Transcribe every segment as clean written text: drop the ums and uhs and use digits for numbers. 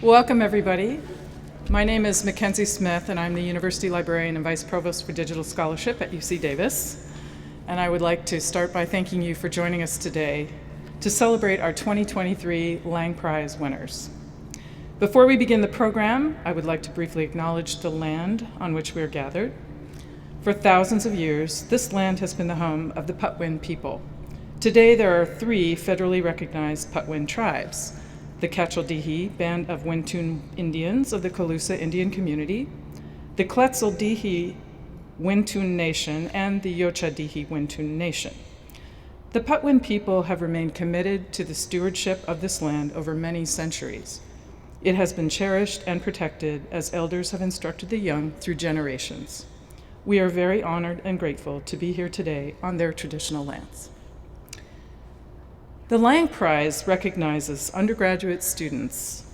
Welcome, everybody. My name is Mackenzie Smith, and I'm the University Librarian and Vice Provost for Digital Scholarship at UC Davis. And I would like to start by thanking you for joining us today to celebrate our 2023 Lang Prize winners. Before we begin the program, I would like to briefly acknowledge the land on which we are gathered. For thousands of years, this land has been the home of the Patwin people. Today, there are 3 federally recognized Patwin tribes: the Cachel-Dihi Band of Wintun Indians of the Calusa Indian Community, the Quetzal-Dihi Wintun Nation, and the Yocha-Dihi Wintun Nation. The Patwin people have remained committed to the stewardship of this land over many centuries. It has been cherished and protected as elders have instructed the young through generations. We are very honored and grateful to be here today on their traditional lands. The Lang Prize recognizes undergraduate students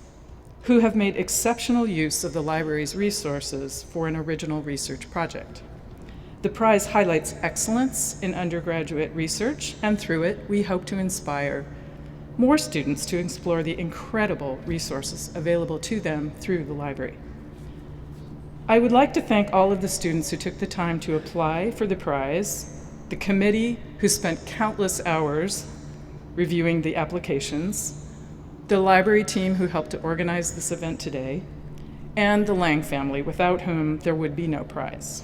who have made exceptional use of the library's resources for an original research project. The prize highlights excellence in undergraduate research, and through it, we hope to inspire more students to explore the incredible resources available to them through the library. I would like to thank all of the students who took the time to apply for the prize, the committee who spent countless hours reviewing the applications, the library team who helped to organize this event today, and the Lang family, without whom there would be no prize.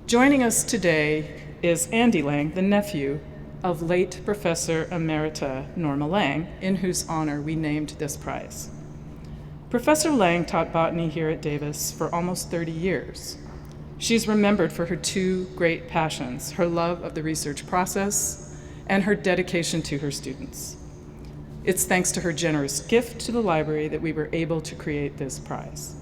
Joining us today is Andy Lang, the nephew of late Professor Emerita Norma Lang, in whose honor we named this prize. Professor Lang taught botany here at Davis for almost 30 years. She's remembered for her 2 great passions: her love of the research process and her dedication to her students. It's thanks to her generous gift to the library that we were able to create this prize.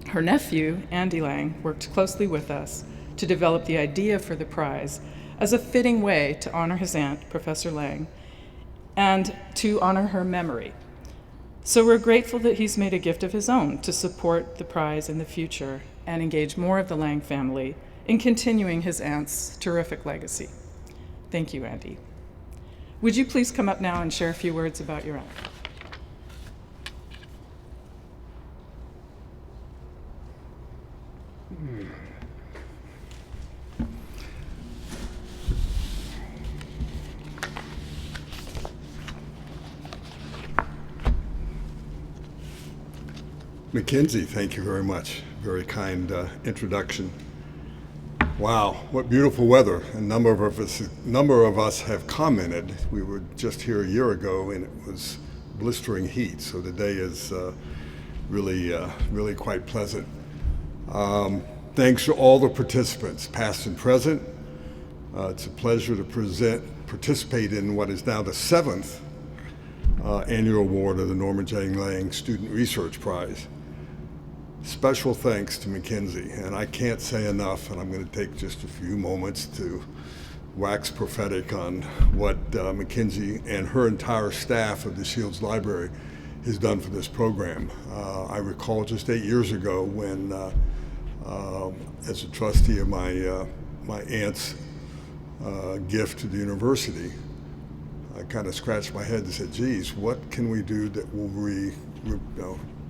Her nephew, Andy Lang, worked closely with us to develop the idea for the prize as a fitting way to honor his aunt, Professor Lang, and to honor her memory. So we're grateful that he's made a gift of his own to support the prize in the future and engage more of the Lang family in continuing his aunt's terrific legacy. Thank you, Andy. Would you please come up now and share a few words about your aunt? Mackenzie, thank you very much. Very kind introduction. Wow, what beautiful weather. A number of us have commented. We were just here a year ago and it was blistering heat, so today is really quite pleasant. Thanks to all the participants, past and present. It's a pleasure to participate in what is now the 7th annual award of the Norma J. Lang Student Research Prize. Special thanks to Mackenzie, and I can't say enough, and I'm going to take just a few moments to wax prophetic on what Mackenzie and her entire staff of the Shields Library has done for this program. I recall just 8 years ago when, as a trustee of my aunt's gift to the university, I kind of scratched my head and said, geez, what can we do that will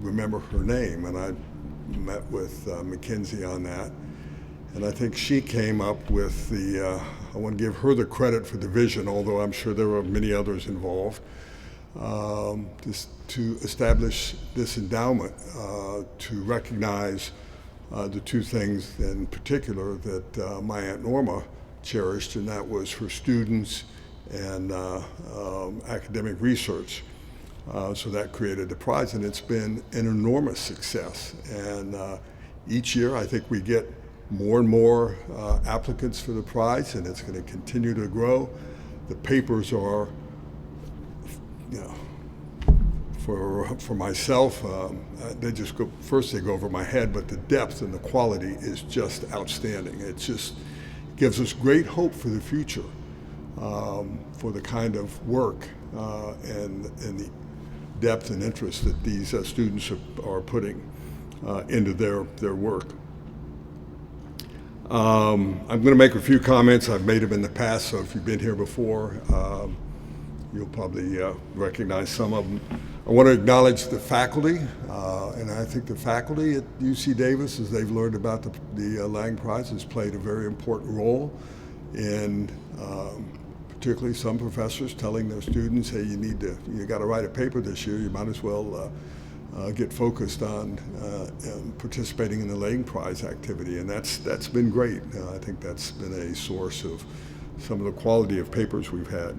remember her name? And I met with Mackenzie on that, and I think she came up with I want to give her the credit for the vision, although I'm sure there were many others involved, to establish this endowment to recognize the 2 things in particular that my Aunt Norma cherished, and that was her students and academic research. So that created the prize, and it's been an enormous success. And each year, I think we get more and more applicants for the prize, and it's going to continue to grow. The papers are, for myself, they go over my head, but the depth and the quality is just outstanding. It just gives us great hope for the future, for the kind of work and the depth and interest that these students are putting into their work. I'm going to make a few comments. I've made them in the past, so if you've been here before, You'll probably recognize some of them. I want to acknowledge the faculty, and I think the faculty at UC Davis, as they've learned about the Lang Prize, has played a very important role in particularly some professors telling their students, hey, you got to write a paper this year, you might as well get focused on participating in the Lang Prize activity, and that's been great. I think that's been a source of some of the quality of papers we've had.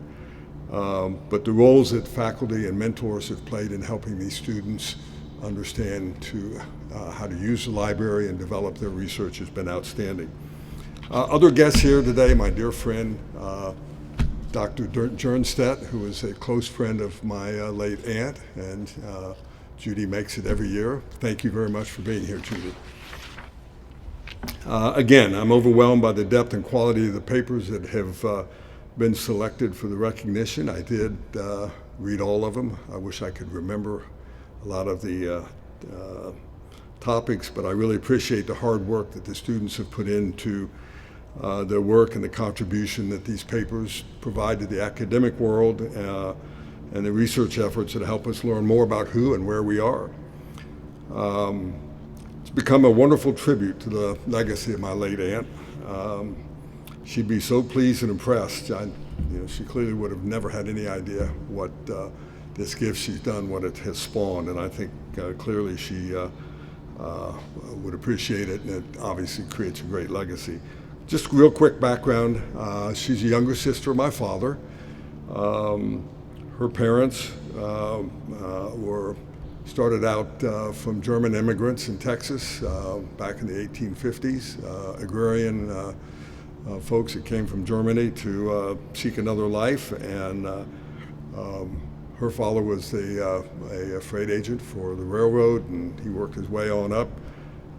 But the roles that faculty and mentors have played in helping these students understand how to use the library and develop their research has been outstanding. Other guests here today, my dear friend, Dr. Jernstedt, who is a close friend of my late aunt, and Judy makes it every year. Thank you very much for being here, Judy. Again, I'm overwhelmed by the depth and quality of the papers that have been selected for the recognition. I did read all of them. I wish I could remember a lot of the topics, but I really appreciate the hard work that the students have put into their work and the contribution that these papers provide to the academic world and the research efforts that help us learn more about who and where we are. It's become a wonderful tribute to the legacy of my late aunt. She'd be so pleased and impressed. She clearly would have never had any idea what this gift she's done, what it has spawned, and I think clearly she would appreciate it, and it obviously creates a great legacy. Just real quick background, she's a younger sister of my father. Her parents started out from German immigrants in Texas back in the 1850s, agrarian folks that came from Germany to seek another life, and her father was a freight agent for the railroad, and he worked his way on up.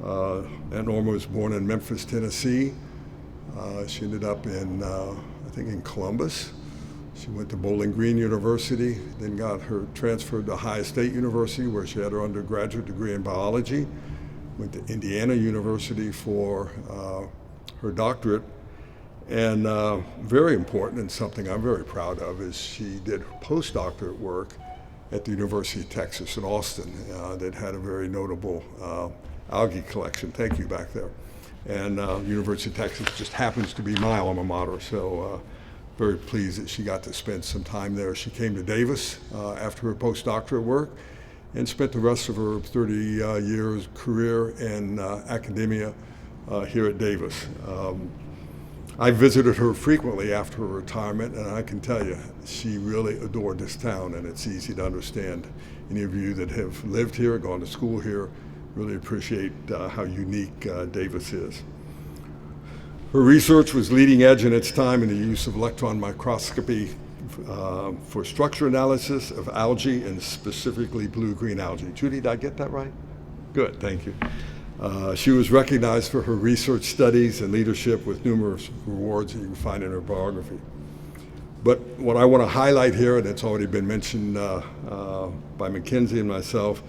Aunt Norma was born in Memphis, Tennessee. She ended up in Columbus. She went to Bowling Green University, then got her transferred to Ohio State University, where she had her undergraduate degree in biology. Went to Indiana University for her doctorate. And very important, and something I'm very proud of, is she did postdoctorate work at the University of Texas at Austin that had a very notable algae collection. Thank you back there. And University of Texas just happens to be my alma mater, so very pleased that she got to spend some time there. She came to Davis after her postdoctorate work and spent the rest of her 30 years career in academia here at Davis. I visited her frequently after her retirement, and I can tell you, she really adored this town, and it's easy to understand. Any of you that have lived here, gone to school here, really appreciate how unique Davis is. Her research was leading edge in its time in the use of electron microscopy for structure analysis of algae, and specifically blue-green algae. Judy, did I get that right? Good, thank you. She was recognized for her research studies and leadership with numerous awards that you can find in her biography. But what I want to highlight here, and it's already been mentioned by Mackenzie and myself,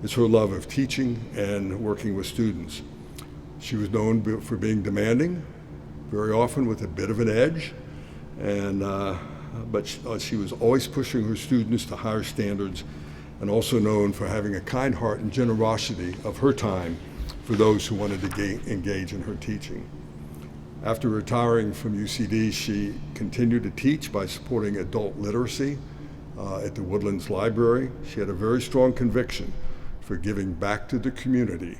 is her love of teaching and working with students. She was known for being demanding, very often with a bit of an edge, and but she was always pushing her students to higher standards, and also known for having a kind heart and generosity of her time for those who wanted to engage in her teaching. After retiring from UCD, she continued to teach by supporting adult literacy at the Woodlands Library. She had a very strong conviction for giving back to the community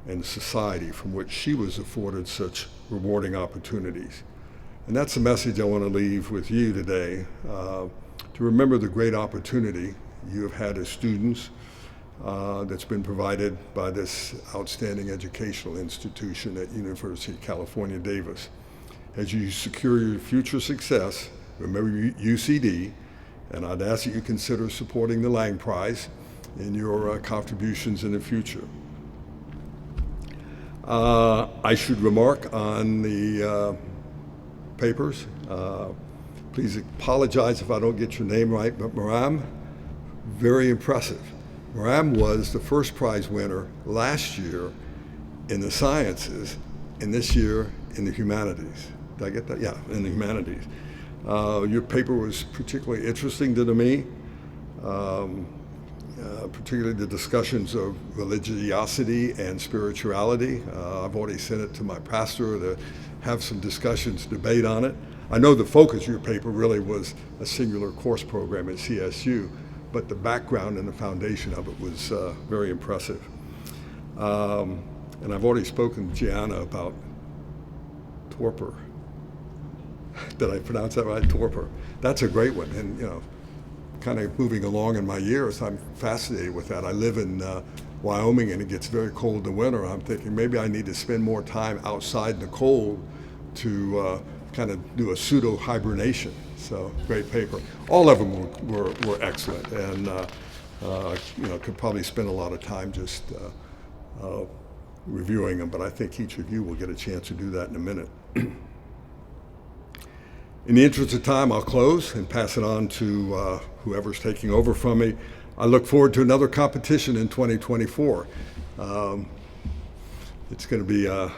and society from which she was afforded such rewarding opportunities. And that's the message I want to leave with you today, to remember the great opportunity you have had as students that's been provided by this outstanding educational institution at University of California, Davis. As you secure your future success, remember UCD, and I'd ask that you consider supporting the Lang Prize in your contributions in the future. I should remark on the papers. Please apologize if I don't get your name right, but Maram, very impressive. Maram was the first prize winner last year in the sciences, and this year in the humanities. Did I get that? Yeah, in the humanities. Your paper was particularly interesting to me, particularly the discussions of religiosity and spirituality. I've already sent it to my pastor to have some discussions, debate on it. I know the focus of your paper really was a singular course program at CSU, but the background and the foundation of it was very impressive. And I've already spoken to Gianna about torpor. Did I pronounce that right? Torpor. That's a great one. And, kind of moving along in my years, I'm fascinated with that. I live in Wyoming, and it gets very cold in the winter. I'm thinking maybe I need to spend more time outside in the cold to kind of do a pseudo hibernation. So great paper. All of them were excellent, and could probably spend a lot of time just reviewing them. But I think each of you will get a chance to do that in a minute. In the interest of time, I'll close and pass it on to whoever's taking over from me. I look forward to another competition in 2024. It's going to be a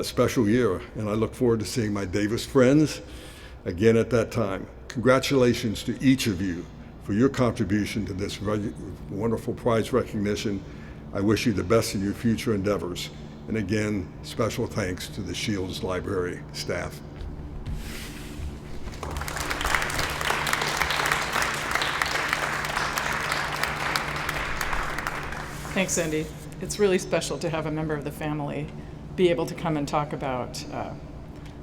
special year, and I look forward to seeing my Davis friends again at that time. Congratulations to each of you for your contribution to this wonderful prize recognition. I wish you the best in your future endeavors. And again, special thanks to the Shields Library staff. Thanks, Andy. It's really special to have a member of the family be able to come and talk about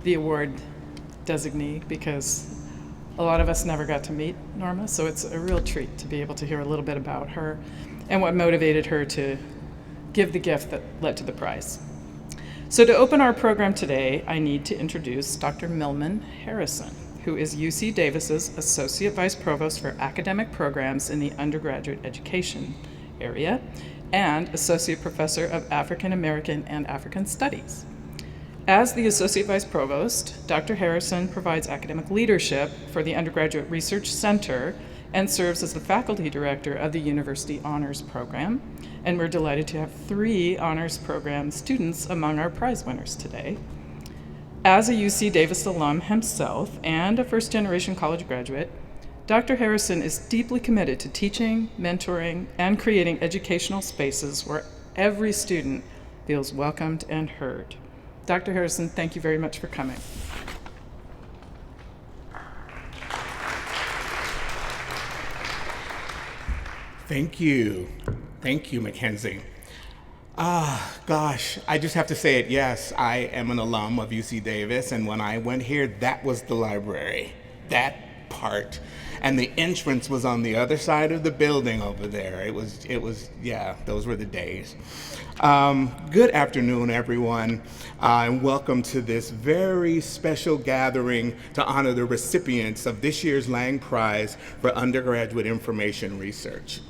the award designee, because a lot of us never got to meet Norma, so it's a real treat to be able to hear a little bit about her and what motivated her to give the gift that led to the prize. So to open our program today, I need to introduce Dr. Milman Harrison, who is UC Davis's Associate Vice Provost for Academic Programs in the Undergraduate Education area and Associate Professor of African American and African Studies. As the Associate Vice Provost, Dr. Harrison provides academic leadership for the Undergraduate Research Center and serves as the Faculty Director of the University Honors Program. And we're delighted to have 3 Honors Program students among our prize winners today. As a UC Davis alum himself and a first-generation college graduate, Dr. Harrison is deeply committed to teaching, mentoring, and creating educational spaces where every student feels welcomed and heard. Dr. Harrison, thank you very much for coming. Thank you. Thank you, Mackenzie. Gosh, I just have to say it, yes, I am an alum of UC Davis, and when I went here, that was the library, that part. And the entrance was on the other side of the building over there. It was, yeah, those were the days. Good afternoon, everyone, and welcome to this very special gathering to honor the recipients of this year's Lang Prize for Undergraduate Information Research.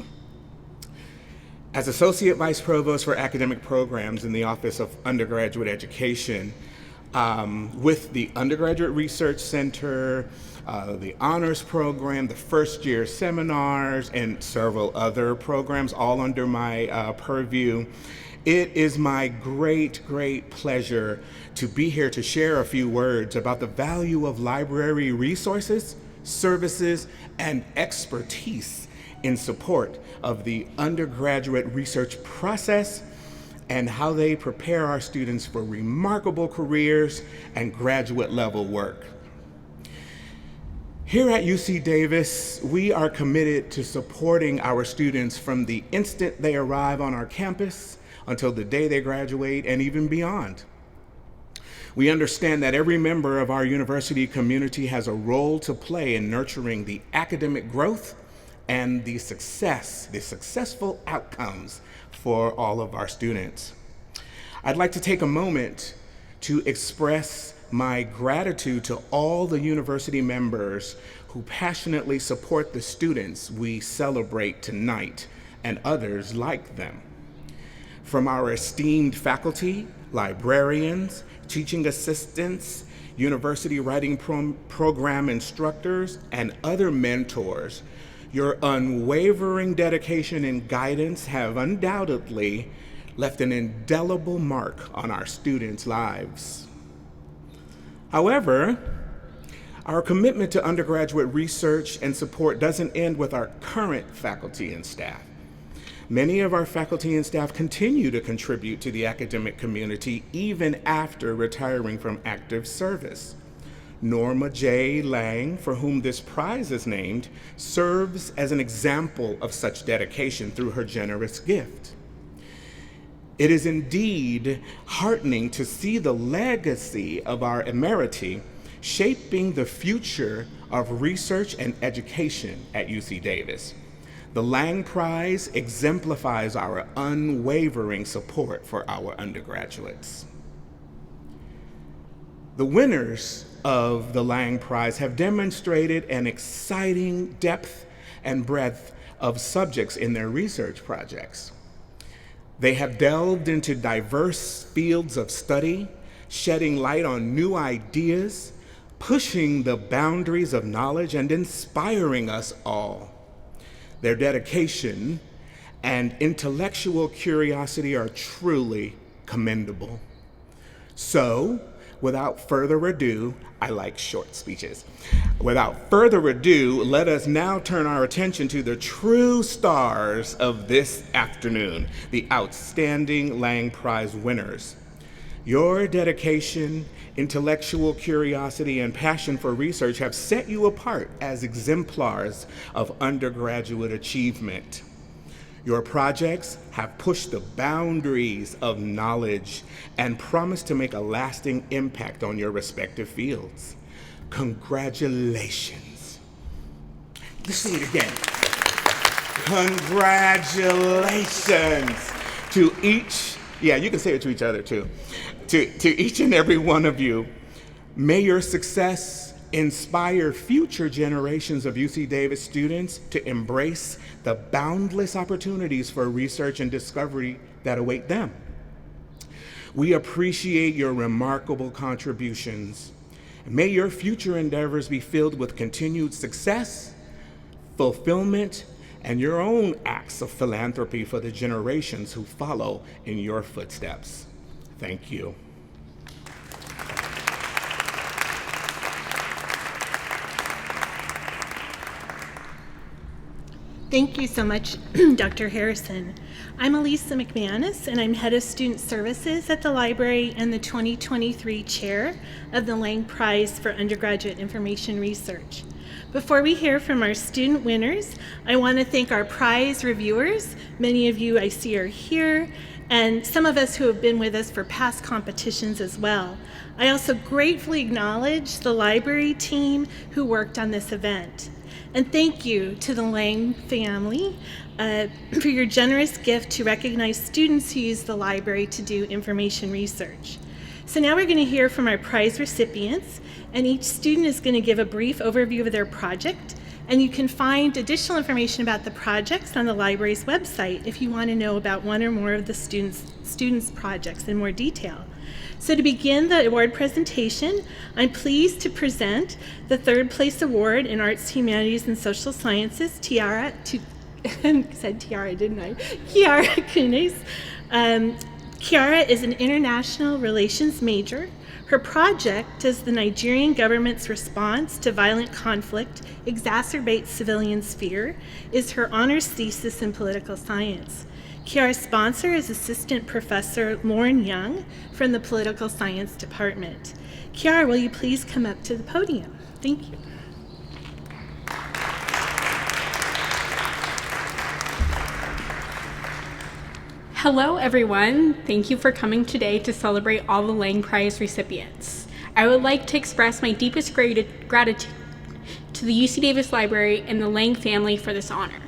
As Associate Vice Provost for Academic Programs in the Office of Undergraduate Education, with the Undergraduate Research Center, the Honors Program, the First Year Seminars, and several other programs, all under my purview, it is my great, great pleasure to be here to share a few words about the value of library resources, services, and expertise in support of the undergraduate research process and how they prepare our students for remarkable careers and graduate level work. Here at UC Davis, we are committed to supporting our students from the instant they arrive on our campus until the day they graduate and even beyond. We understand that every member of our university community has a role to play in nurturing the academic growth and the successful outcomes for all of our students. I'd like to take a moment to express my gratitude to all the university members who passionately support the students we celebrate tonight and others like them. From our esteemed faculty, librarians, teaching assistants, university writing program instructors, and other mentors, your unwavering dedication and guidance have undoubtedly left an indelible mark on our students' lives. However, Our commitment to undergraduate research and support doesn't end with our current faculty and staff. Many of our faculty and staff continue to contribute to the academic community even after retiring from active service. Norma J. Lang, for whom this prize is named, serves as an example of such dedication through her generous gift. It is indeed heartening to see the legacy of our emeriti shaping the future of research and education at UC Davis. The Lang Prize exemplifies our unwavering support for our undergraduates. The winners of the Lang Prize have demonstrated an exciting depth and breadth of subjects in their research projects. They have delved into diverse fields of study, shedding light on new ideas, pushing the boundaries of knowledge, and inspiring us all. Their dedication and intellectual curiosity are truly commendable. So, without further ado, I like short speeches. Without further ado, let us now turn our attention to the true stars of this afternoon, the outstanding Lang Prize winners. Your dedication, intellectual curiosity, and passion for research have set you apart as exemplars of undergraduate achievement. Your projects have pushed the boundaries of knowledge and promise to make a lasting impact on your respective fields. Congratulations. Let's say it again. Congratulations to each, yeah, you can say it to each other too, to each and every one of you. May your success inspire future generations of UC Davis students to embrace the boundless opportunities for research and discovery that await them. We appreciate your remarkable contributions. May your future endeavors be filled with continued success, fulfillment, and your own acts of philanthropy for the generations who follow in your footsteps. Thank you. Thank you so much, Dr. Harrison. I'm Elisa McManus, and I'm Head of Student Services at the library and the 2023 Chair of the Lang Prize for Undergraduate Information Research. Before we hear from our student winners, I want to thank our prize reviewers. Many of you I see are here, and some of us who have been with us for past competitions as well. I also gratefully acknowledge the library team who worked on this event. And thank you to the Lang family for your generous gift to recognize students who use the library to do information research. So now we're going to hear from our prize recipients, and each student is going to give a brief overview of their project. And you can find additional information about the projects on the library's website if you want to know about one or more of the students' projects in more detail. So to begin the award presentation, I'm pleased to present the third place award in Arts, Humanities, and Social Sciences, Kiara Kunis. Kiara is an international relations major. Her project is the Nigerian government's response to violent conflict exacerbates civilian fear, is her honors thesis in political science. Kiara's sponsor is Assistant Professor Lauren Young from the Political Science Department. Kiara, will you please come up to the podium? Thank you. Hello, everyone. Thank you for coming today to celebrate all the Lang Prize recipients. I would like to express my deepest gratitude to the UC Davis Library and the Lang family for this honor.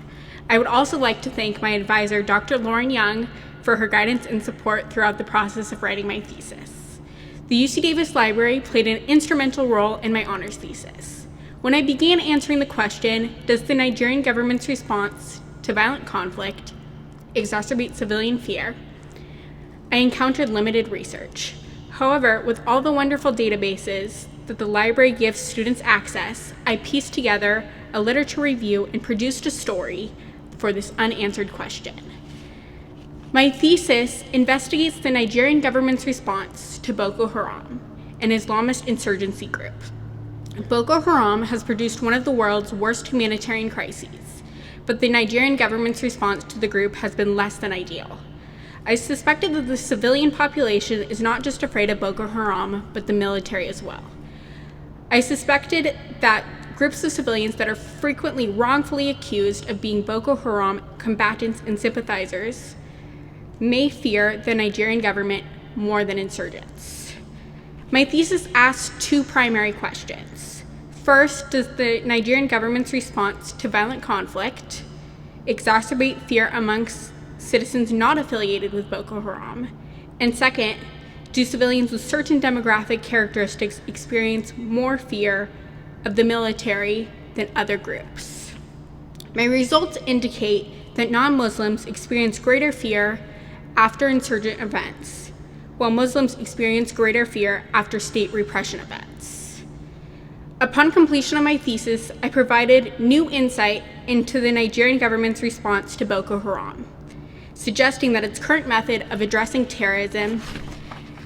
I would also like to thank my advisor, Dr. Lauren Young, for her guidance and support throughout the process of writing my thesis. The UC Davis Library played an instrumental role in my honors thesis. When I began answering the question, does the Nigerian government's response to violent conflict exacerbate civilian fear, I encountered limited research. However, with all the wonderful databases that the library gives students access, I pieced together a literature review and produced a story for this unanswered question. My thesis investigates the Nigerian government's response to Boko Haram, an Islamist insurgency group. Boko Haram has produced one of the world's worst humanitarian crises, but the Nigerian government's response to the group has been less than ideal. I suspected that the civilian population is not just afraid of Boko Haram, but the military as well. I suspected that groups of civilians that are frequently wrongfully accused of being Boko Haram combatants and sympathizers may fear the Nigerian government more than insurgents. My thesis asks two primary questions. First, does the Nigerian government's response to violent conflict exacerbate fear amongst citizens not affiliated with Boko Haram? And second, do civilians with certain demographic characteristics experience more fear of the military than other groups? My results indicate that non-Muslims experience greater fear after insurgent events, while Muslims experience greater fear after state repression events. Upon completion of my thesis, I provided new insight into the Nigerian government's response to Boko Haram, suggesting that its current method of addressing terrorism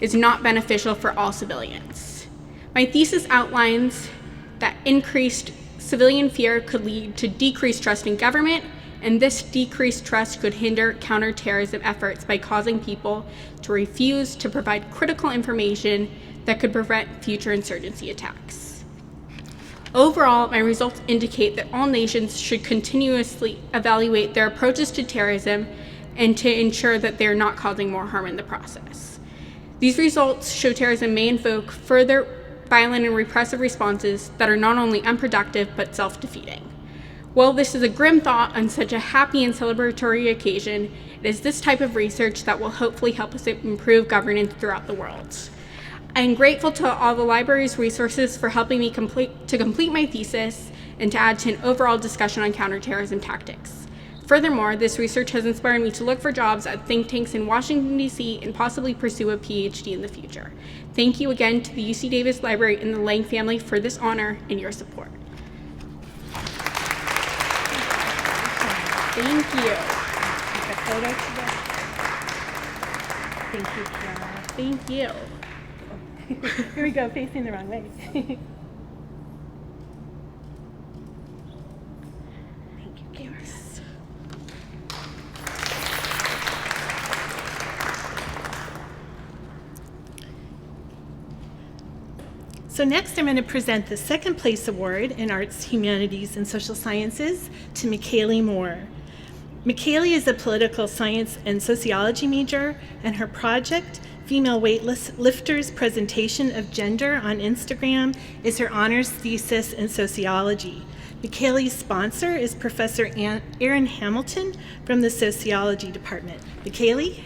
is not beneficial for all civilians. My thesis outlines that increased civilian fear could lead to decreased trust in government, and this decreased trust could hinder counterterrorism efforts by causing people to refuse to provide critical information that could prevent future insurgency attacks. Overall, my results indicate that all nations should continuously evaluate their approaches to terrorism and to ensure that they are not causing more harm in the process. These results show terrorism may invoke further violent and repressive responses that are not only unproductive but self-defeating. While this is a grim thought on such a happy and celebratory occasion, it is this type of research that will hopefully help us improve governance throughout the world. I am grateful to all the library's resources for helping me complete my thesis and to add to an overall discussion on counterterrorism tactics. Furthermore, this research has inspired me to look for jobs at think tanks in Washington, D.C. and possibly pursue a PhD in the future. Thank you again to the UC Davis Library and the Lang family for this honor and your support. Thank you. Take a photo today. Thank you, Kiara. Thank you. Here we go, facing the wrong way. Thank you, Kiara. So next I'm going to present the second place award in Arts, Humanities, and Social Sciences to Michaeli Moore. Michaeli is a political science and sociology major, and her project, Female Weightlifters Presentation of Gender on Instagram, is her honors thesis in sociology. Michaeli's sponsor is Professor Erin Hamilton from the Sociology Department. Michaeli?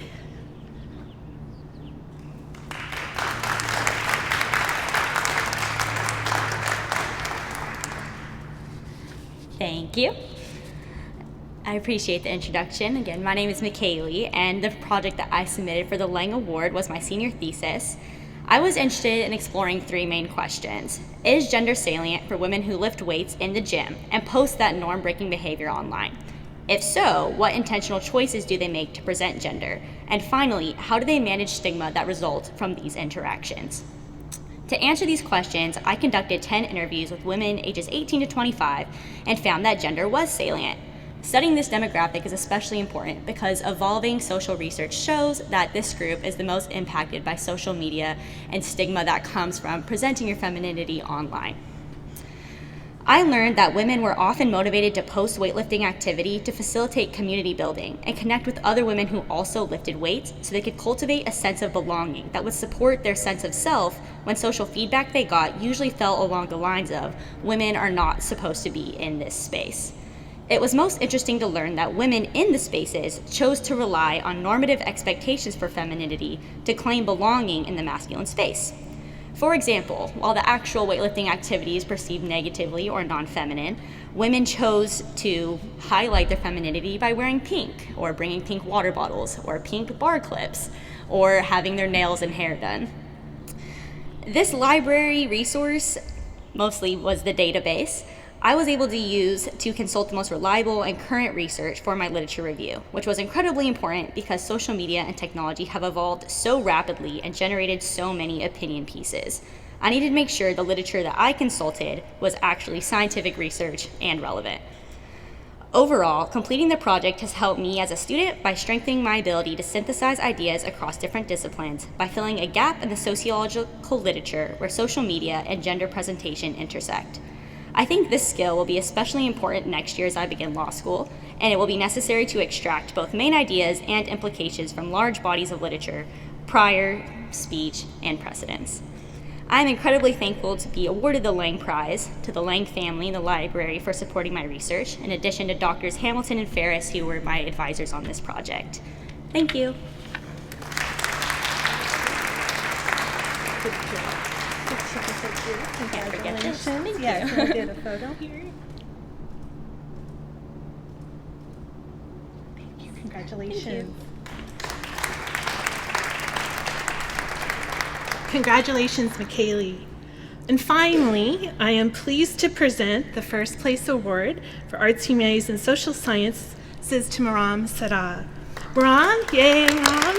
Thank you. I appreciate the introduction. Again, my name is Michaeli, and the project that I submitted for the Lang Award was my senior thesis. I was interested in exploring three main questions. Is gender salient for women who lift weights in the gym and post that norm-breaking behavior online? If so, what intentional choices do they make to present gender? And finally, how do they manage stigma that results from these interactions? To answer these questions, I conducted 10 interviews with women ages 18 to 25 and found that gender was salient. Studying this demographic is especially important because evolving social research shows that this group is the most impacted by social media and stigma that comes from presenting your femininity online. I learned that women were often motivated to post weightlifting activity to facilitate community building and connect with other women who also lifted weights so they could cultivate a sense of belonging that would support their sense of self when social feedback they got usually fell along the lines of, women are not supposed to be in this space. It was most interesting to learn that women in the spaces chose to rely on normative expectations for femininity to claim belonging in the masculine space. For example, while the actual weightlifting activity is perceived negatively or non-feminine, women chose to highlight their femininity by wearing pink, or bringing pink water bottles, or pink bar clips, or having their nails and hair done. This library resource mostly was the database I was able to use to consult the most reliable and current research for my literature review, which was incredibly important because social media and technology have evolved so rapidly and generated so many opinion pieces. I needed to make sure the literature that I consulted was actually scientific research and relevant. Overall, completing the project has helped me as a student by strengthening my ability to synthesize ideas across different disciplines by filling a gap in the sociological literature where social media and gender presentation intersect. I think this skill will be especially important next year as I begin law school, and it will be necessary to extract both main ideas and implications from large bodies of literature, prior speech, and precedents. I am incredibly thankful to be awarded the Lang Prize, to the Lang family and the library for supporting my research, in addition to Drs. Hamilton and Ferris, who were my advisors on this project. Thank you. Congratulations. Yes, can I get a photo here? Thank you. Congratulations. Congratulations, McKaylee. And finally, I am pleased to present the First Place Award for Arts, Humanities, and Social Sciences to Maram Sarah. Maram, yay, Maram.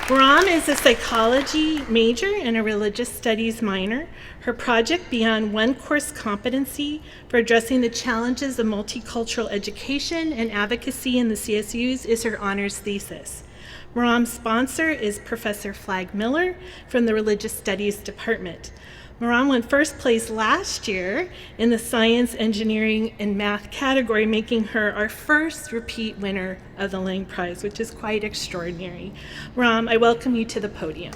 Maram is a psychology major and a religious studies minor. Her project, Beyond One Course Competency for Addressing the Challenges of Multicultural Education and Advocacy in the CSUs, is her honors thesis. Maram's sponsor is Professor Flag Miller from the Religious Studies Department. Maram won first place last year in the Science, Engineering, and Math category, making her our first repeat winner of the Lang Prize, which is quite extraordinary. Maram, I welcome you to the podium.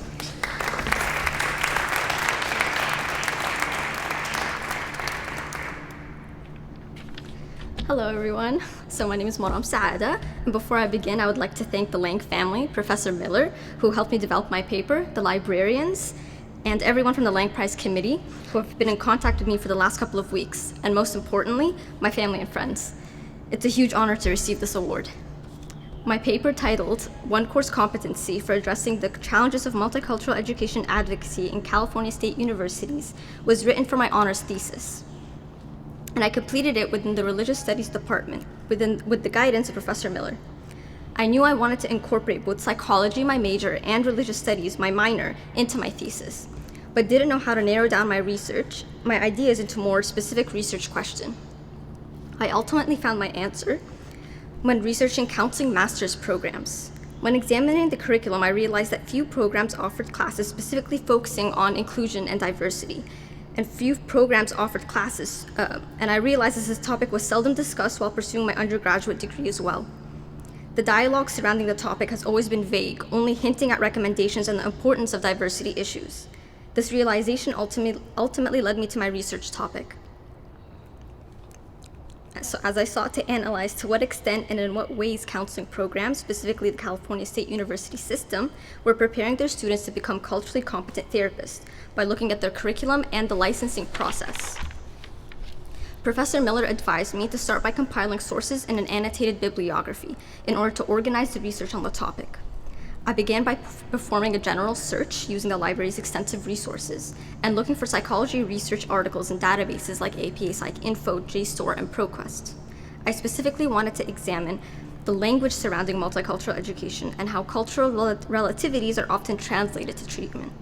Hello everyone, so my name is Maram Saada, and before I begin I would like to thank the Lang family, Professor Miller, who helped me develop my paper, the librarians, and everyone from the Lang Prize Committee who have been in contact with me for the last couple of weeks, and most importantly, my family and friends. It's a huge honor to receive this award. My paper, titled One Course Competency for Addressing the Challenges of Multicultural Education Advocacy in California State Universities, was written for my honors thesis. And I completed it within the Religious Studies Department, with the guidance of Professor Miller. I knew I wanted to incorporate both psychology, my major, and religious studies, my minor, into my thesis, but didn't know how to narrow down my ideas into more specific research question. I ultimately found my answer when researching counseling master's programs. When examining the curriculum, I realized that few programs offered classes specifically focusing on inclusion and diversity, and few programs offered classes, and I realized this topic was seldom discussed while pursuing my undergraduate degree as well. The dialogue surrounding the topic has always been vague, only hinting at recommendations and the importance of diversity issues. This realization ultimately led me to my research topic. So as I sought to analyze to what extent and in what ways counseling programs, specifically the California State University system, were preparing their students to become culturally competent therapists by looking at their curriculum and the licensing process. Professor Miller advised me to start by compiling sources in an annotated bibliography in order to organize the research on the topic. I began by performing a general search using the library's extensive resources and looking for psychology research articles in databases like APA PsycInfo, JSTOR, and ProQuest. I specifically wanted to examine the language surrounding multicultural education and how cultural relativities are often translated to treatment.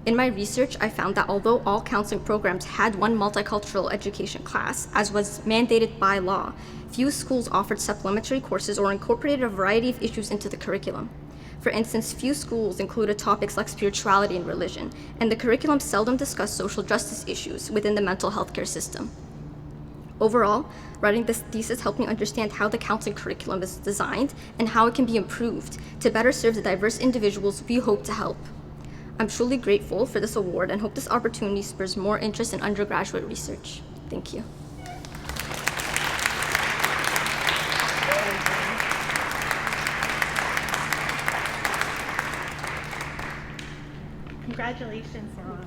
In my research, I found that although all counseling programs had one multicultural education class, as was mandated by law, few schools offered supplementary courses or incorporated a variety of issues into the curriculum. For instance, few schools included topics like spirituality and religion, and the curriculum seldom discussed social justice issues within the mental health care system. Overall, writing this thesis helped me understand how the counseling curriculum is designed and how it can be improved to better serve the diverse individuals we hope to help. I'm truly grateful for this award and hope this opportunity spurs more interest in undergraduate research. Thank you. Congratulations, Maram.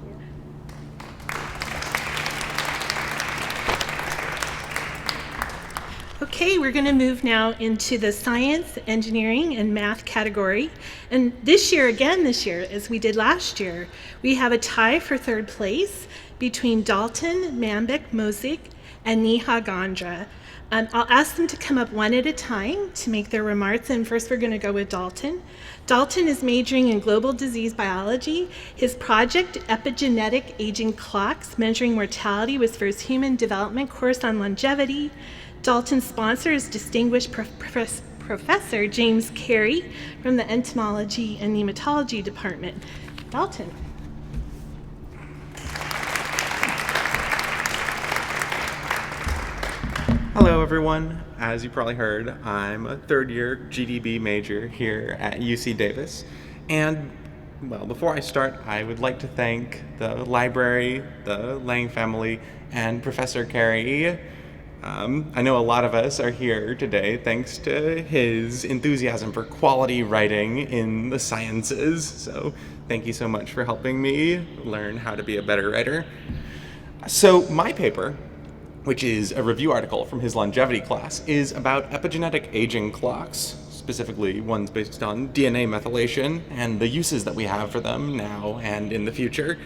Okay, we're going to move now into the science, engineering, and math category. And this year, as we did last year, we have a tie for third place between Dalton, Manbic, Mosick, and Neha Gondra. I'll ask them to come up one at a time to make their remarks, and first we're going to go with Dalton. Dalton is majoring in global disease biology. His project, Epigenetic Aging Clocks, Measuring Mortality, was for his Human Development course on longevity. Dalton's sponsor is distinguished Professor James Carey from the Entomology and Nematology Department. Dalton. Hello everyone. As you probably heard, I'm a third-year GDB major here at UC Davis. And, well, before I start, I would like to thank the library, the Lang family, and Professor Carey. I know a lot of us are here today thanks to his enthusiasm for quality writing in the sciences. So thank you so much for helping me learn how to be a better writer. So my paper, which is a review article from his longevity class, is about epigenetic aging clocks, specifically ones based on DNA methylation and the uses that we have for them now and in the future.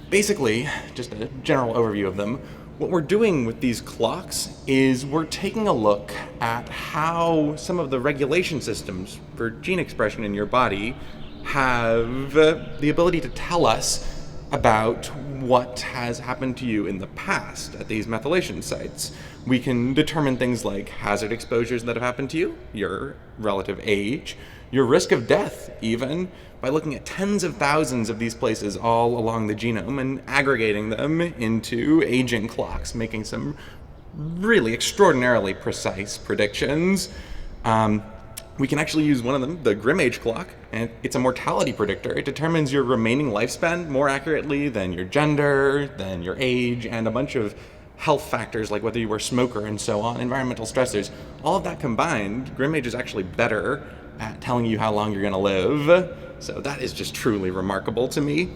Basically, just a general overview of them, what we're doing with these clocks is we're taking a look at how some of the regulation systems for gene expression in your body have the ability to tell us about what has happened to you in the past at these methylation sites. We can determine things like hazard exposures that have happened to you, your relative age, your risk of death even, by looking at tens of thousands of these places all along the genome and aggregating them into aging clocks, making some really extraordinarily precise predictions. We can actually use one of them, the Grim Age clock, and it's a mortality predictor. It determines your remaining lifespan more accurately than your gender, than your age, and a bunch of health factors like whether you were a smoker and so on, environmental stressors. All of that combined, Grim Age is actually better at telling you how long you're going to live. So that is just truly remarkable to me.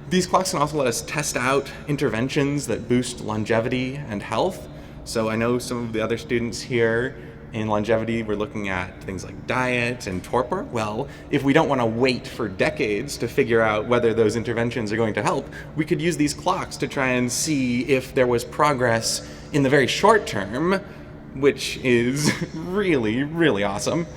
These clocks can also let us test out interventions that boost longevity and health. So I know some of the other students here in longevity, we're looking at things like diet and torpor. Well, if we don't want to wait for decades to figure out whether those interventions are going to help, we could use these clocks to try and see if there was progress in the very short term, which is really, really awesome.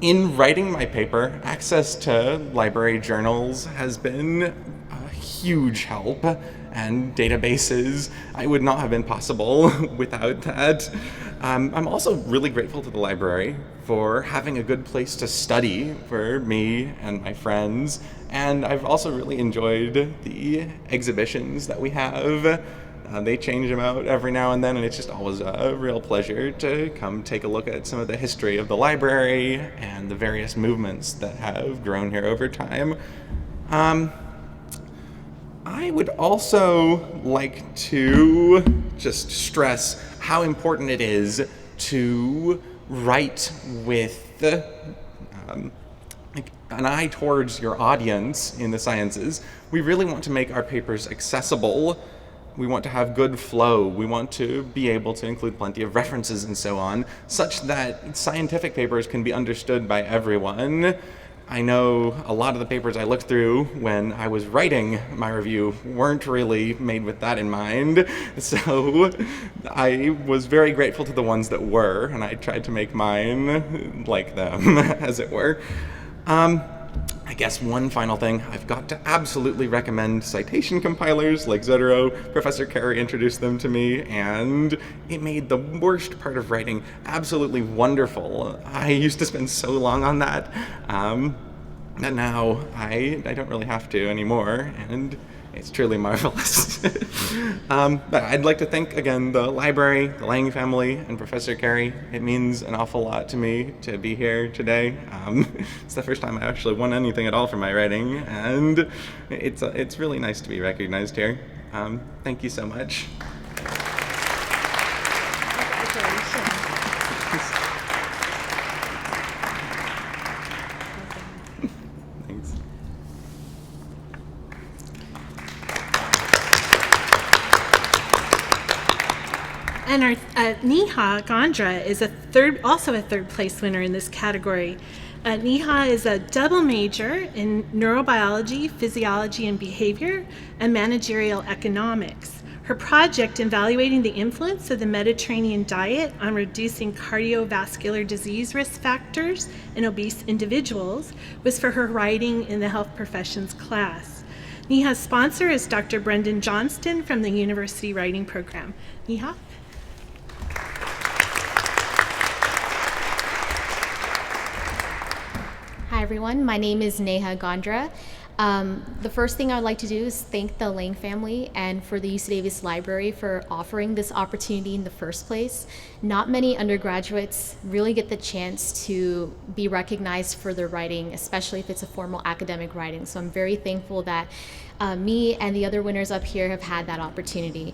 In writing my paper, access to library journals has been a huge help, and databases. I would not have been possible without that. I'm also really grateful to the library for having a good place to study for me and my friends, and I've also really enjoyed the exhibitions that we have. They change them out every now and then, and it's just always a real pleasure to come take a look at some of the history of the library and the various movements that have grown here over time. I would also like to just stress how important it is to write with an eye towards your audience in the sciences. We really want to make our papers accessible. We want to have good flow. We want to be able to include plenty of references and so on, such that scientific papers can be understood by everyone. I know a lot of the papers I looked through when I was writing my review weren't really made with that in mind, so I was very grateful to the ones that were, and I tried to make mine like them, as it were. I guess one final thing, I've got to absolutely recommend citation compilers like Zotero. Professor Carey introduced them to me, and it made the worst part of writing absolutely wonderful. I used to spend so long on that, that now I don't really have to anymore, and it's truly marvelous. But I'd like to thank again the library, the Lang family, and Professor Carey. It means an awful lot to me to be here today. It's the first time I actually won anything at all for my writing, and it's really nice to be recognized here. Thank you so much. Thanks. And our Neha Gondra is also a third place winner in this category. Neha is a double major in neurobiology, physiology and behavior, and managerial economics. Her project evaluating the influence of the Mediterranean diet on reducing cardiovascular disease risk factors in obese individuals was for her writing in the health professions class. Neha's sponsor is Dr. Brendan Johnston from the University Writing Program. Neha? Hi everyone, my name is Neha Gondra. The first thing I'd like to do is thank the Lang family and for the UC Davis Library for offering this opportunity in the first place. Not many undergraduates really get the chance to be recognized for their writing, especially if it's a formal academic writing. So I'm very thankful that me and the other winners up here have had that opportunity.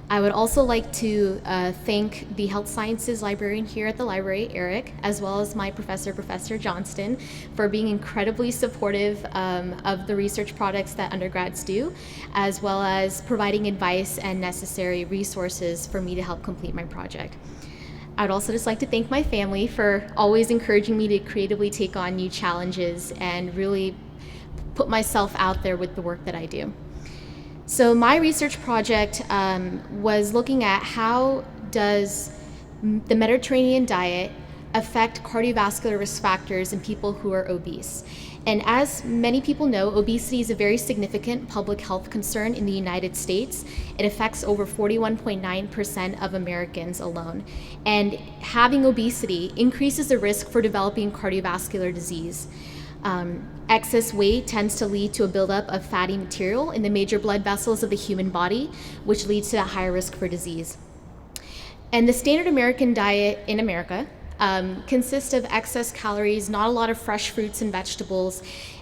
I would also like to thank the health sciences librarian here at the library, Eric, as well as my professor, Professor Johnston, for being incredibly supportive of the research projects that undergrads do, as well as providing advice and necessary resources for me to help complete my project. I'd also just like to thank my family for always encouraging me to creatively take on new challenges and really put myself out there with the work that I do. So my research project was looking at how does the Mediterranean diet affect cardiovascular risk factors in people who are obese. And as many people know, obesity is a very significant public health concern in the United States. It affects over 41.9% of Americans alone. And having obesity increases the risk for developing cardiovascular disease. Excess weight tends to lead to a buildup of fatty material in the major blood vessels of the human body, which leads to a higher risk for disease. And the standard American diet in America consists of excess calories, not a lot of fresh fruits and vegetables,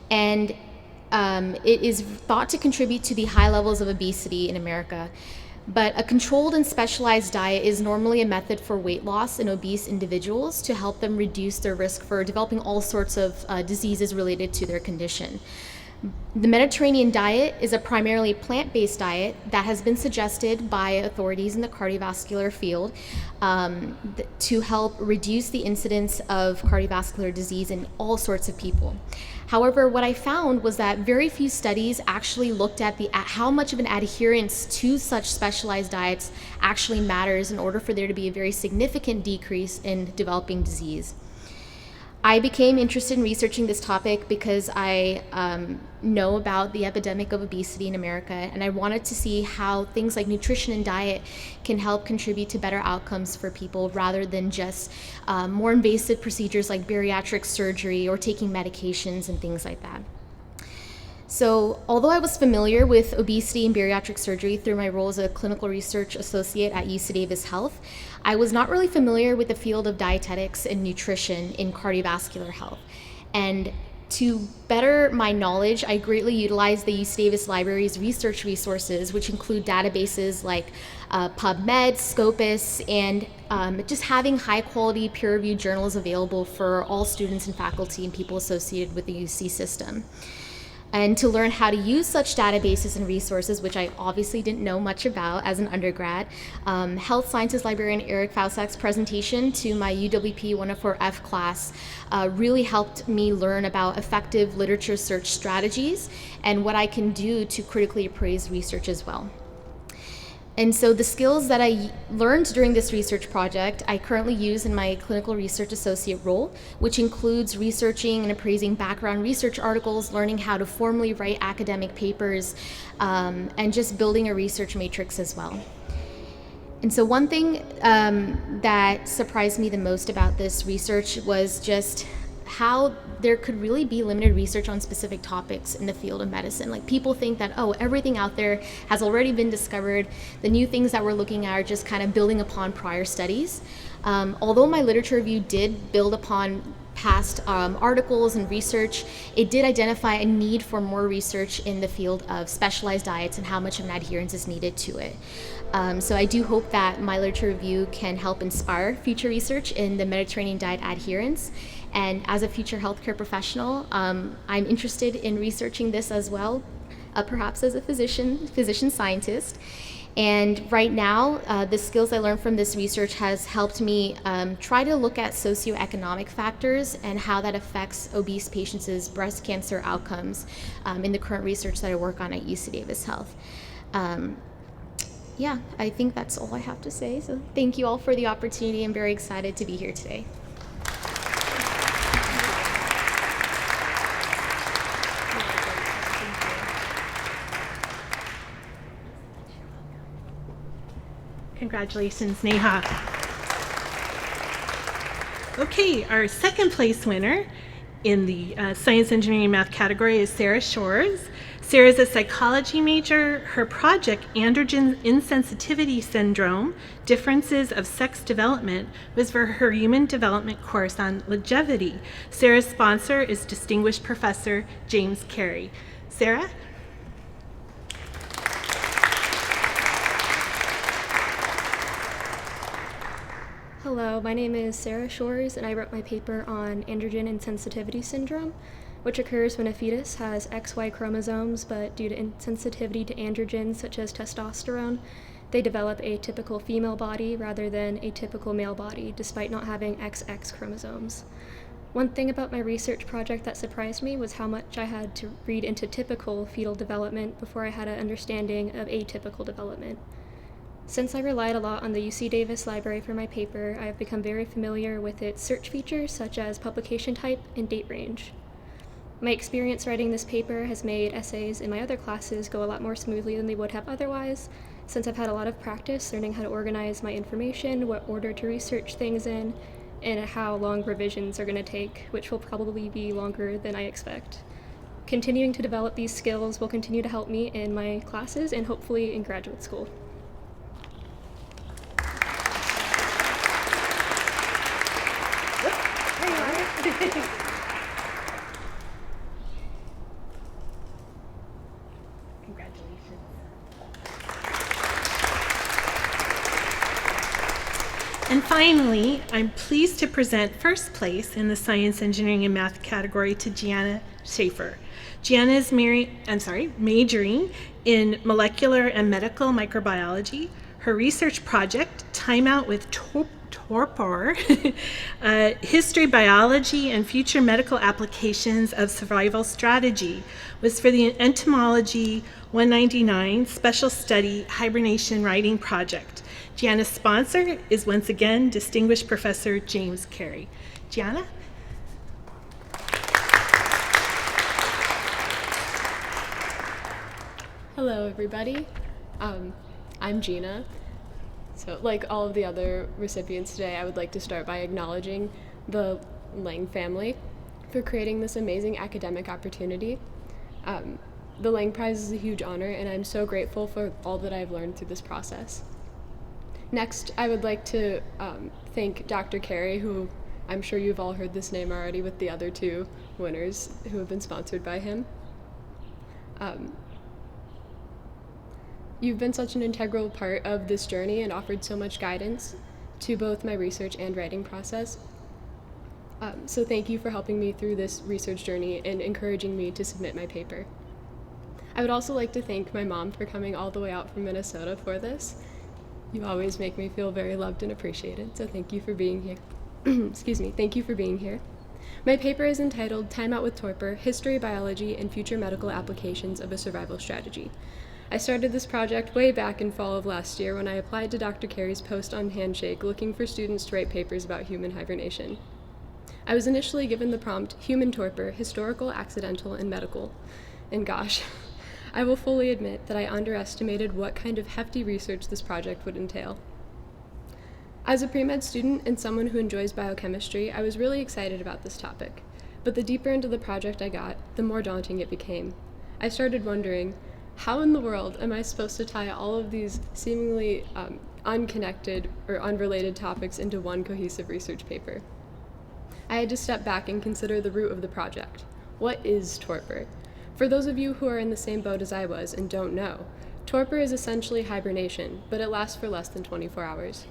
and it is thought to contribute to the high levels of obesity in America. But a controlled and specialized diet is normally a method for weight loss in obese individuals to help them reduce their risk for developing all sorts of diseases related to their condition. The Mediterranean diet is a primarily plant-based diet that has been suggested by authorities in the cardiovascular field to help reduce the incidence of cardiovascular disease in all sorts of people. However, what I found was that very few studies actually looked at how much of an adherence to such specialized diets actually matters in order for there to be a very significant decrease in developing disease. I became interested in researching this topic because I know about the epidemic of obesity in America, and I wanted to see how things like nutrition and diet can help contribute to better outcomes for people rather than just more invasive procedures like bariatric surgery or taking medications and things like that. So, although I was familiar with obesity and bariatric surgery through my role as a clinical research associate at UC Davis Health, I was not really familiar with the field of dietetics and nutrition in cardiovascular health. And to better my knowledge, I greatly utilized the UC Davis Library's research resources, which include databases like PubMed, Scopus, and just having high-quality peer-reviewed journals available for all students and faculty and people associated with the UC system. And to learn how to use such databases and resources, which I obviously didn't know much about as an undergrad, health sciences librarian Eric Fausak's presentation to my UWP 104F class really helped me learn about effective literature search strategies and what I can do to critically appraise research as well. And so the skills that I learned during this research project, I currently use in my clinical research associate role, which includes researching and appraising background research articles, learning how to formally write academic papers, and just building a research matrix as well. And so one thing that surprised me the most about this research was just how there could really be limited research on specific topics in the field of medicine. Like, people think that, oh, everything out there has already been discovered. The new things that we're looking at are just kind of building upon prior studies. Although my literature review did build upon past articles and research, it did identify a need for more research in the field of specialized diets and how much of an adherence is needed to it. So I do hope that my literature review can help inspire future research in the Mediterranean diet adherence. And as a future healthcare professional, I'm interested in researching this as well, perhaps as a physician scientist. And right now, the skills I learned from this research has helped me try to look at socioeconomic factors and how that affects obese patients' breast cancer outcomes in the current research that I work on at UC Davis Health. yeah, I think that's all I have to say. So thank you all for the opportunity. I'm very excited to be here today. Congratulations, Neha. Okay, our second place winner in the Science, Engineering, and Math category is Sarah Shores. Sarah is a psychology major. Her project, Androgen Insensitivity Syndrome, Differences of Sex Development, was for her Human Development course on longevity. Sarah's sponsor is Distinguished Professor James Carey. Sarah? Hello, my name is Sarah Shores, and I wrote my paper on androgen insensitivity syndrome, which occurs when a fetus has XY chromosomes, but due to insensitivity to androgens such as testosterone, they develop a typical female body rather than a typical male body, despite not having XX chromosomes. One thing about my research project that surprised me was how much I had to read into typical fetal development before I had an understanding of atypical development. Since I relied a lot on the UC Davis library for my paper, I have become very familiar with its search features such as publication type and date range. My experience writing this paper has made essays in my other classes go a lot more smoothly than they would have otherwise, since I've had a lot of practice learning how to organize my information, what order to research things in, and how long revisions are going to take, which will probably be longer than I expect. Continuing to develop these skills will continue to help me in my classes and hopefully in graduate school. Congratulations. And finally, I'm pleased to present first place in the Science, Engineering, and Math category to Gianna Schaefer. Gianna is majoring in molecular and medical microbiology. Her research project, Time Out with Torpor, History, Biology, and Future Medical Applications of Survival Strategy, was for the Entomology 199 Special Study Hibernation Writing Project. Gianna's sponsor is once again Distinguished Professor James Carey. Gianna? Hello, everybody. I'm Gina. So, like all of the other recipients today, I would like to start by acknowledging the Lang family for creating this amazing academic opportunity. The Lang Prize is a huge honor, and I'm so grateful for all that I've learned through this process. Next, I would like to thank Dr. Carey, who I'm sure you've all heard this name already with the other two winners who have been sponsored by him. You've been such an integral part of this journey and offered so much guidance to both my research and writing process. So thank you for helping me through this research journey and encouraging me to submit my paper. I would also like to thank my mom for coming all the way out from Minnesota for this. You always make me feel very loved and appreciated, so thank you for being here. Excuse me, thank you for being here. My paper is entitled Time Out with Torpor, History, Biology, and Future Medical Applications of a Survival Strategy. I started this project way back in fall of last year when I applied to Dr. Carey's post on Handshake looking for students to write papers about human hibernation. I was initially given the prompt, Human Torpor, Historical, Accidental, and Medical. And gosh, I will fully admit that I underestimated what kind of hefty research this project would entail. As a pre-med student and someone who enjoys biochemistry, I was really excited about this topic. But the deeper into the project I got, the more daunting it became. I started wondering, how in the world am I supposed to tie all of these seemingly unconnected or unrelated topics into one cohesive research paper? I had to step back and consider the root of the project. What is torpor? For those of you who are in the same boat as I was and don't know, torpor is essentially hibernation, but it lasts for less than 24 hours.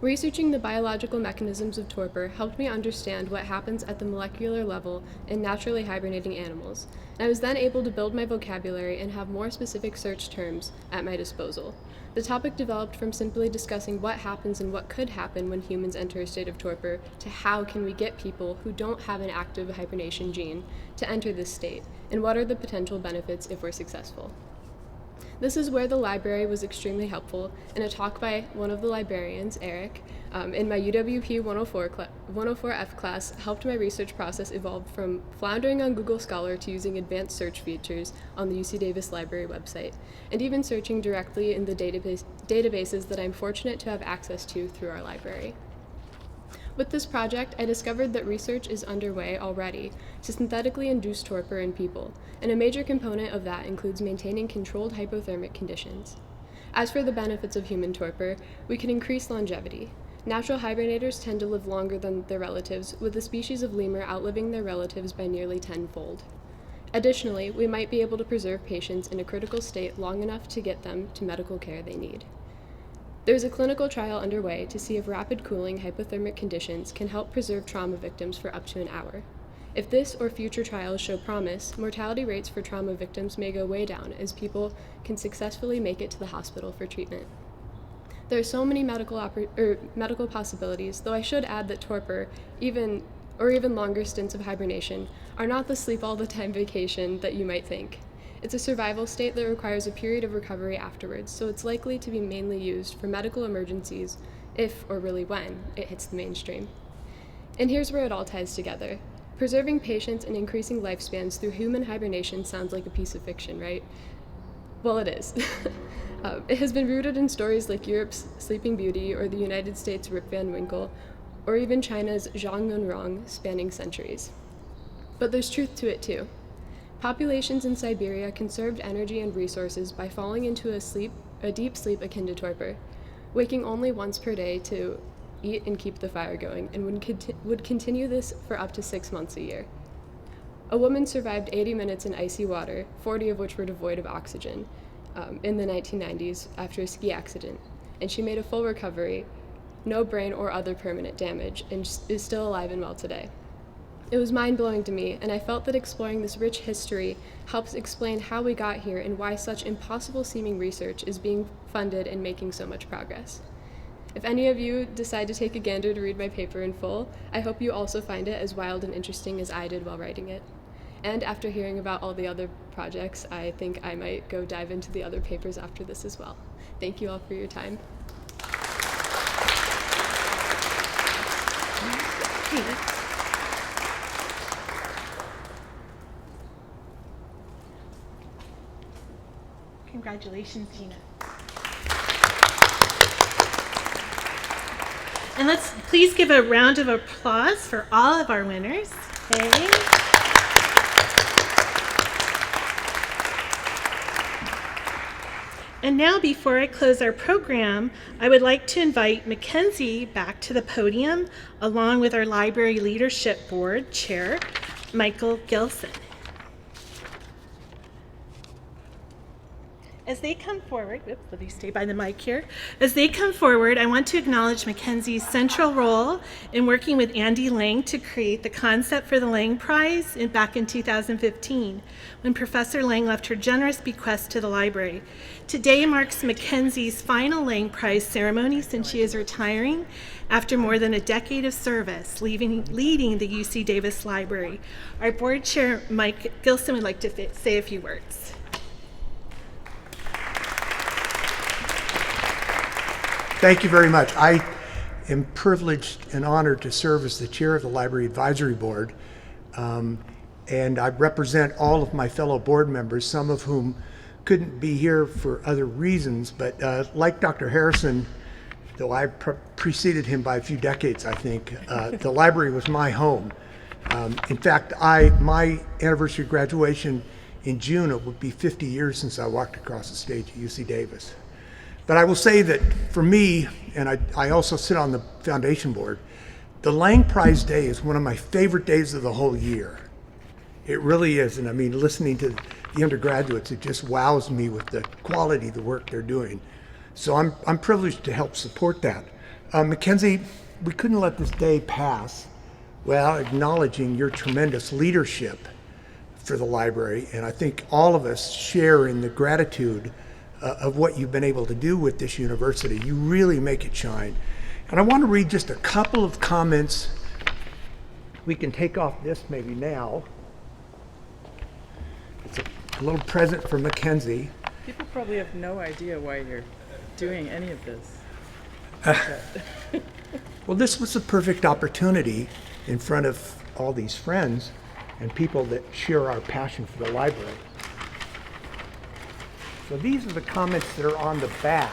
Researching the biological mechanisms of torpor helped me understand what happens at the molecular level in naturally hibernating animals, and I was then able to build my vocabulary and have more specific search terms at my disposal. The topic developed from simply discussing what happens and what could happen when humans enter a state of torpor to how can we get people who don't have an active hibernation gene to enter this state, and what are the potential benefits if we're successful. This is where the library was extremely helpful, and a talk by one of the librarians, Eric, in my UWP 104F class helped my research process evolve from floundering on Google Scholar to using advanced search features on the UC Davis Library website, and even searching directly in the databases that I'm fortunate to have access to through our library. With this project, I discovered that research is underway already to synthetically induce torpor in people, and a major component of that includes maintaining controlled hypothermic conditions. As for the benefits of human torpor, we can increase longevity. Natural hibernators tend to live longer than their relatives, with the species of lemur outliving their relatives by nearly 10-fold. Additionally, we might be able to preserve patients in a critical state long enough to get them to medical care they need. There is a clinical trial underway to see if rapid cooling hypothermic conditions can help preserve trauma victims for up to an hour. If this or future trials show promise, mortality rates for trauma victims may go way down as people can successfully make it to the hospital for treatment. There are so many medical possibilities, though I should add that torpor, even longer stints of hibernation, are not the sleep-all-the-time vacation that you might think. It's a survival state that requires a period of recovery afterwards, so it's likely to be mainly used for medical emergencies, if, or really when, it hits the mainstream. And here's where it all ties together. Preserving patients and increasing lifespans through human hibernation sounds like a piece of fiction, right? Well, it is. It has been rooted in stories like Europe's Sleeping Beauty or the United States' Rip Van Winkle, or even China's Zhang Yunrong, spanning centuries. But there's truth to it too. Populations in Siberia conserved energy and resources by falling into a deep sleep akin to torpor, waking only once per day to eat and keep the fire going, and would continue this for up to 6 months a year. A woman survived 80 minutes in icy water, 40 of which were devoid of oxygen, in the 1990s after a ski accident, and she made a full recovery, no brain or other permanent damage, and is still alive and well today. It was mind-blowing to me, and I felt that exploring this rich history helps explain how we got here and why such impossible-seeming research is being funded and making so much progress. If any of you decide to take a gander to read my paper in full, I hope you also find it as wild and interesting as I did while writing it. And after hearing about all the other projects, I think I might go dive into the other papers after this as well. Thank you all for your time. Congratulations, Gina. And let's please give a round of applause for all of our winners. Okay. And now, before I close our program, I would like to invite Mackenzie back to the podium, along with our Library Leadership Board Chair, Michael Gilson. As they come forward, let me stay by the mic here. As they come forward, I want to acknowledge Mackenzie's central role in working with Andy Lang to create the concept for the Lang Prize back in 2015, when Professor Lang left her generous bequest to the library. Today marks Mackenzie's final Lang Prize ceremony since she is retiring after more than a decade of service, leading the UC Davis Library. Our board chair, Mike Gilson, would like to say a few words. Thank you very much. I am privileged and honored to serve as the chair of the Library Advisory Board, and I represent all of my fellow board members, some of whom couldn't be here for other reasons, but like Dr. Harrison, though I preceded him by a few decades, I think, the library was my home. In fact, my anniversary of graduation in June, it would be 50 years since I walked across the stage at UC Davis. But I will say that for me, and I also sit on the foundation board, the Lang Prize Day is one of my favorite days of the whole year. It really is, and I mean, listening to the undergraduates, it just wows me with the quality of the work they're doing. So I'm privileged to help support that. Mackenzie, we couldn't let this day pass without acknowledging your tremendous leadership for the library, and I think all of us share in the gratitude of what you've been able to do with this university. You really make it shine. And I want to read just a couple of comments. We can take off this maybe now. It's a little present from Mackenzie. People probably have no idea why you're doing any of this. Well, this was a perfect opportunity in front of all these friends and people that share our passion for the library. So these are the comments that are on the back.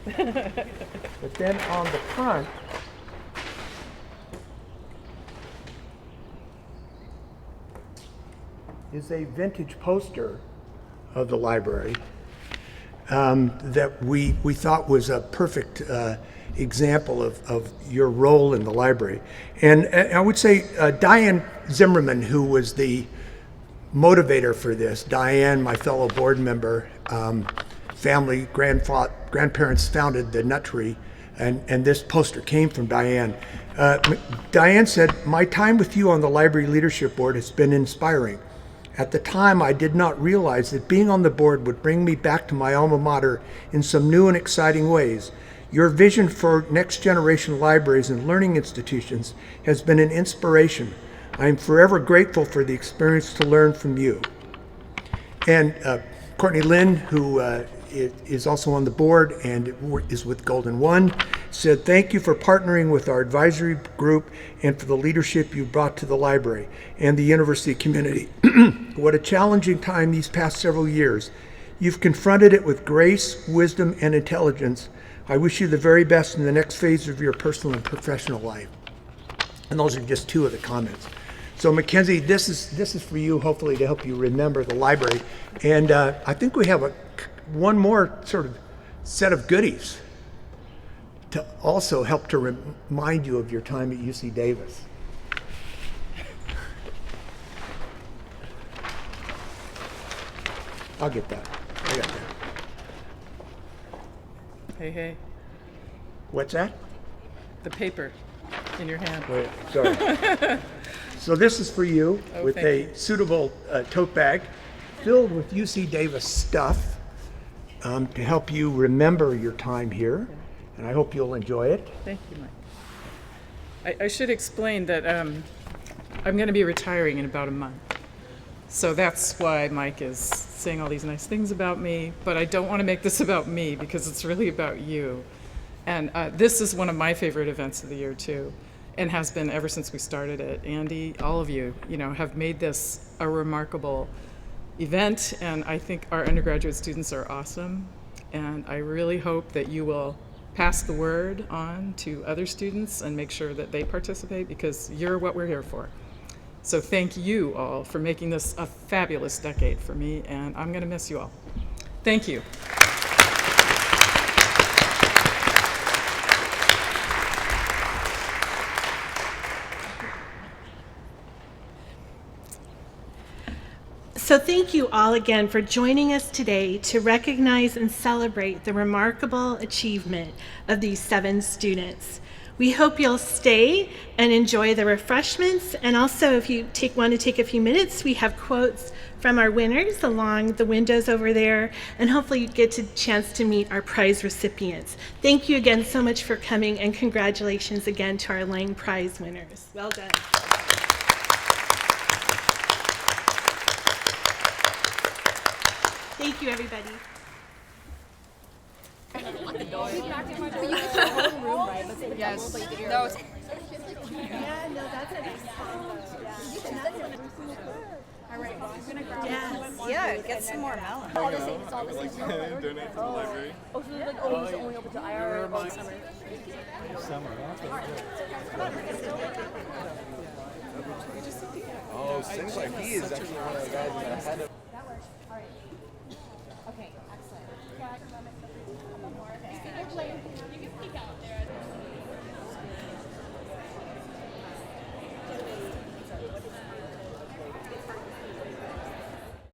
But then on the front, is a vintage poster of the library that we thought was a perfect example of your role in the library. And I would say Diane Zimmerman, who was the motivator for this, Diane, my fellow board member, family, grandparents founded the Nuttery, and this poster came from Diane. Diane said, "My time with you on the Library Leadership Board has been inspiring. At the time, I did not realize that being on the board would bring me back to my alma mater in some new and exciting ways. Your vision for next generation libraries and learning institutions has been an inspiration. I am forever grateful for the experience to learn from you." And Courtney Lynn, who is also on the board and is with Golden One, said, "Thank you for partnering with our advisory group and for the leadership you brought to the library and the university community. What a challenging time these past several years. You've confronted it with grace, wisdom, and intelligence. I wish you the very best in the next phase of your personal and professional life." And those are just two of the comments. So Mackenzie, this is for you, hopefully to help you remember the library. And I think we have one more sort of set of goodies to also help to remind you of your time at UC Davis. I'll get that. I got that. Hey. What's that? The paper in your hand. Wait, sorry. So this is for you with a suitable tote bag filled with UC Davis stuff to help you remember your time here. And I hope you'll enjoy it. Thank you, Mike. I should explain that I'm going to be retiring in about a month. So that's why Mike is saying all these nice things about me, but I don't want to make this about me because it's really about you. And this is one of my favorite events of the year too, and has been ever since we started it. Andy, all of you, have made this a remarkable event, and I think our undergraduate students are awesome. And I really hope that you will pass the word on to other students and make sure that they participate because you're what we're here for. So thank you all for making this a fabulous decade for me, and I'm going to miss you all. Thank you. So thank you all again for joining us today to recognize and celebrate the remarkable achievement of these 7 students. We hope you'll stay and enjoy the refreshments. And also, if you want to take a few minutes, we have quotes from our winners along the windows over there. And hopefully you get a chance to meet our prize recipients. Thank you again so much for coming, and congratulations again to our Lang Prize winners. Well done. Thank you, everybody. Yes. No. Yeah, no, that's a nice All right. Yes. Yeah, get some more melon. All the same. It's all the same. Donate to the library. Oh, so like, it's only open to IRA or summer. Oh, seems like he is actually one of the guys in the head of